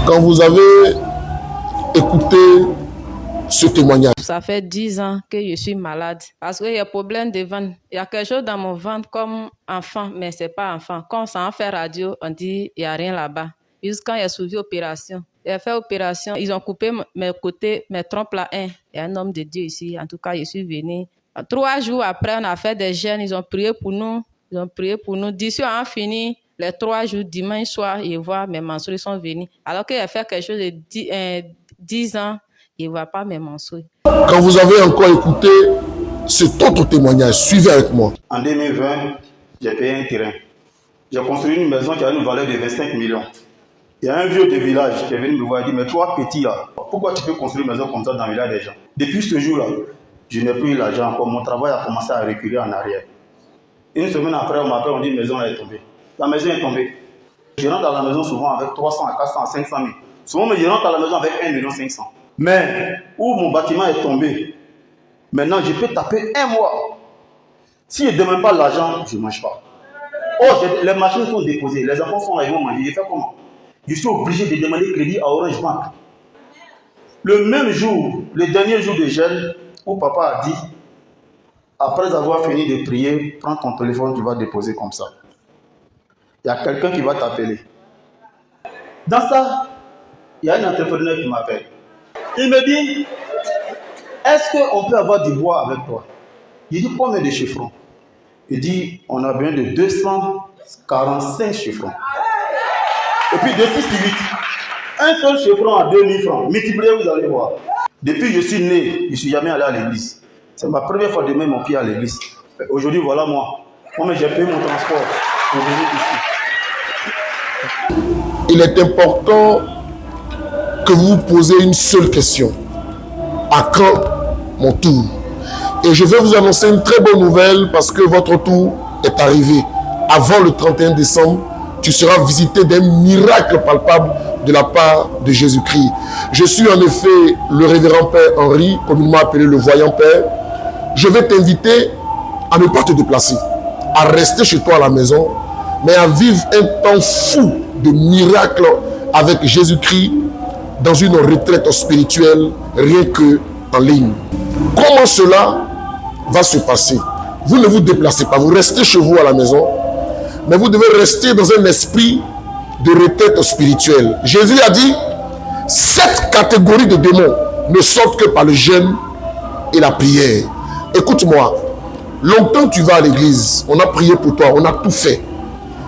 Quand vous avez écouté ce témoignage, ça fait 10 ans que je suis malade parce qu'il y a problème de ventre. Il y a quelque chose dans mon ventre comme enfant, mais ce n'est pas enfant. Quand on s'en fait radio, on dit il n'y a rien là-bas. Jusqu'à quand il y a suivi opération. Il a fait opération, ils ont coupé mes côtés, mes trompes là. Il y a un homme de Dieu ici. En tout cas, je suis venu. 3 jours après, on a fait des jeûnes. Ils ont prié pour nous. D'ici, on a fini les 3 jours. Dimanche soir, je vois mes menstrues sont venues. Alors qu'il a fait quelque chose de 10 ans, il ne voit pas mes menstrues. quand vous avez encore écouté cet autre témoignage, suivez avec moi. En 2020, j'ai payé un terrain. J'ai construit une maison qui a une valeur de 25 millions. Il y a un vieux de village qui est venu me voir et dit, mais toi petit là, pourquoi tu peux construire une maison comme ça dans le village des gens? Depuis ce jour-là, je n'ai plus l'argent encore. Mon travail a commencé à reculer en arrière. Une semaine après, on m'appelle, on dit, la maison est tombée. La maison est tombée. Je rentre dans la maison souvent avec 300 à 400 à 500 000. Souvent, je rentre dans la maison avec 1 500 000. Mais où mon bâtiment est tombé, maintenant je peux taper 1 mois. Si je ne demande pas l'argent, je ne mange pas. Oh, les machines sont déposées, les enfants sont là, ils vont manger. Je fais comment? Je suis obligé de demander crédit à Orange Bank. Le même jour, le dernier jour de jeûne, où papa a dit, après avoir fini de prier, prends ton téléphone, tu vas déposer comme ça. Il y a quelqu'un qui va t'appeler. Dans ça, il y a un entrepreneur qui m'appelle. Il me dit, est-ce qu'on peut avoir du bois avec toi? Il dit, combien de chiffrons? Il dit, on a besoin de 245 chiffrons. Et puis de 6 à 8. Un seul chiffron à 2000 francs. Multipliez, vous allez voir. Depuis que je suis né, je ne suis jamais allé à l'église. C'est ma première fois de mettre mon pied à l'église. Aujourd'hui, voilà moi. Moi, j'ai payé mon transport pour venir ici. Il est important que vous vous posez une seule question. À quand mon tour? Et je vais vous annoncer une très bonne nouvelle parce que votre tour est arrivé. Avant le 31 décembre, tu seras visité d'un miracle palpable de la part de Jésus-Christ. Je suis en effet le révérend Père Henri, communément appelé le voyant Père. Je vais t'inviter à ne pas te déplacer, à rester chez toi à la maison, mais à vivre un temps fou de miracles avec Jésus-Christ dans une retraite spirituelle, rien que en ligne. Comment cela va se passer? Vous ne vous déplacez pas, vous restez chez vous à la maison, mais vous devez rester dans un esprit de retraite spirituelle. Jésus a dit, 7 catégories de démons ne sortent que par le jeûne et la prière. Écoute-moi, longtemps tu vas à l'église, on a prié pour toi, on a tout fait,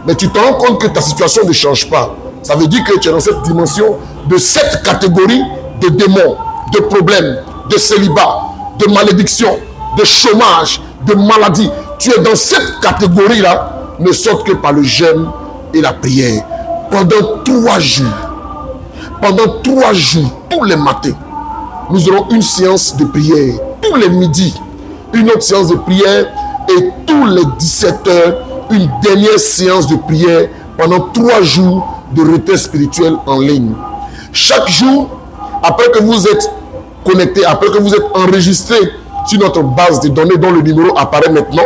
mais tu te rends compte que ta situation ne change pas. Ça veut dire que tu es dans cette dimension de 7 catégories de démons, de problèmes, de célibat, de malédiction, de chômage, de maladie. Tu es dans cette catégorie-là, ne sortent que par le jeûne et la prière. Pendant 3 jours, tous les matins, nous aurons une séance de prière. Tous les midis, une autre séance de prière. Et tous les 17 heures, une dernière séance de prière pendant 3 jours de retraite spirituelle en ligne. Chaque jour, après que vous êtes connecté, après que vous êtes enregistré sur notre base de données dont le numéro apparaît maintenant,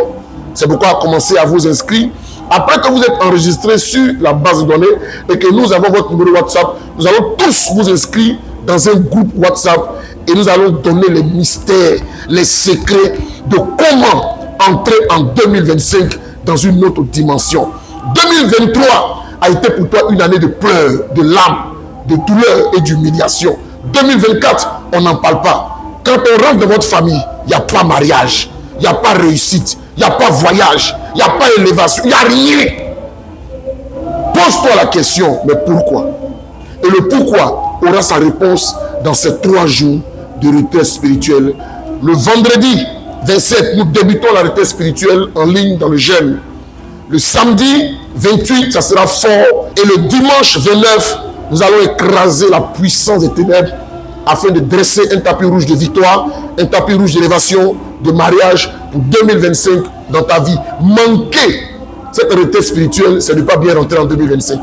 c'est pourquoi commencez à vous inscrire. Après que vous êtes enregistré sur la base de données et que nous avons votre numéro WhatsApp, nous allons tous vous inscrire dans un groupe WhatsApp et nous allons donner les mystères, les secrets de comment entrer en 2025 dans une autre dimension. 2023 a été pour toi une année de pleurs, de larmes, de douleurs et d'humiliation. 2024, on n'en parle pas. Quand on rentre dans votre famille, il n'y a pas mariage, il n'y a pas réussite, il n'y a pas voyage, il n'y a pas élévation, il n'y a rien. Pose-toi la question, mais pourquoi? Et le pourquoi aura sa réponse dans ces 3 jours de retraite spirituelle. Le vendredi 27, nous débutons la retraite spirituelle en ligne dans le jeûne. Le samedi 28, ça sera fort. Et le dimanche 29, nous allons écraser la puissance des ténèbres afin de dresser un tapis rouge de victoire, un tapis rouge d'élévation, de mariage pour 2025 dans ta vie. Manquer cette retraite spirituelle, c'est ne pas bien rentrer en 2025.